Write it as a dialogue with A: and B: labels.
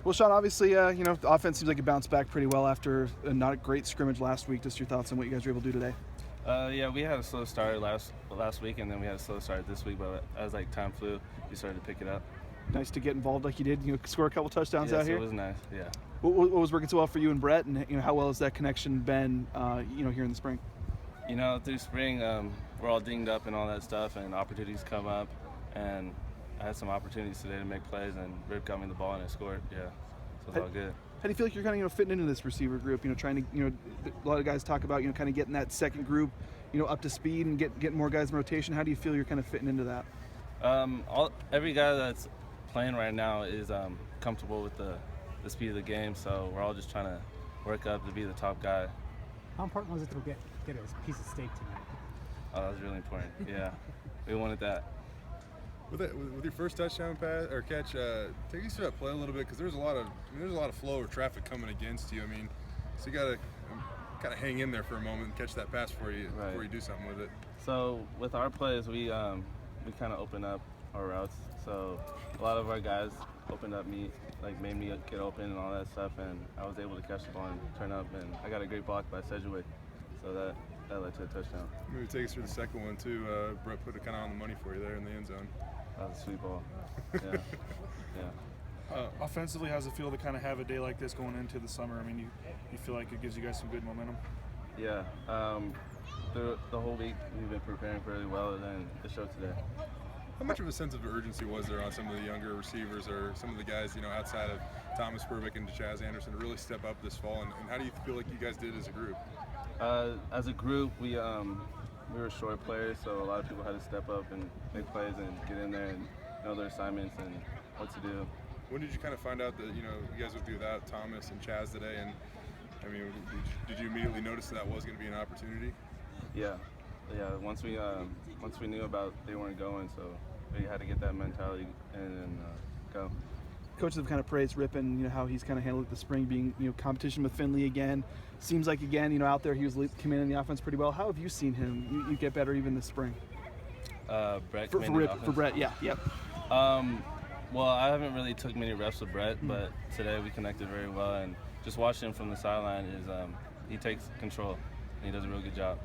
A: Well, Sean, obviously, the offense seems like it bounced back pretty well after a not a great scrimmage last week. Just your thoughts on what you guys were able to do today?
B: Yeah, we had a slow start last week, and then we had a slow start this week. But as time flew, we started to pick it up.
A: Nice to get involved like you did. Score a couple touchdowns
B: Yes,
A: out here.
B: it was nice. Yeah.
A: What was working so well for you and Brett, and how well has that connection been? Here in the spring.
B: Through spring, we're all dinged up and all that stuff, and opportunities come up, and I had some opportunities today to make plays, and Rip got me the ball and I scored. Yeah, so it's all good.
A: How do you feel like you're kind of fitting into this receiver group? Trying to a lot of guys talk about kind of getting that second group up to speed and getting more guys in rotation. How do you feel you're kind of fitting into that?
B: Every guy that's playing right now is comfortable with the speed of the game, so we're all just trying to work up to be the top guy.
C: How important was it to get a piece of steak tonight?
B: Oh, that was really important. Yeah, we wanted that.
D: With your first touchdown pass or catch, take us through that play a little bit, because there's a lot of flow or traffic coming against you. So you gotta kind of hang in there for a moment and catch that pass before you do something with it.
B: So with our plays, we kind of open up our routes. So a lot of our guys opened up me, made me get open and all that stuff, and I was able to catch the ball and turn up, and I got a great block by Sedgwick, so that led to a touchdown.
D: Maybe take us through the second one too. Brett put it kind of on the money for you there in the end zone.
B: That was a sweet ball. Yeah. Yeah.
E: Offensively, how's it feel to kind of have a day like this going into the summer? You feel like it gives you guys some good momentum?
B: Yeah. The whole week we've been preparing really well, and then it showed today.
D: How much of a sense of urgency was there on some of the younger receivers or some of the guys, outside of Thomas Burbick and Chaz Anderson, to really step up this fall? And how do you feel like you guys did as a group?
B: As a group, we were short players, so a lot of people had to step up and make plays and get in there and know their assignments and what to do.
D: When did you kind of find out that you guys would be without Thomas and Chaz today? And did you immediately notice that was going to be an opportunity?
B: Yeah. Once we knew about they weren't going, so we had to get that mentality and go.
A: Coaches have kind of praised Rippon, how he's kind of handled it this spring, being competition with Finley again. Seems like again, out there he was commanding the offense pretty well. How have you seen him? You get better even this spring.
B: Brett
A: For Brett, yeah, yep.
B: Well, I haven't really took many reps with Brett, but today we connected very well, and just watching him from the sideline is he takes control and he does a real good job.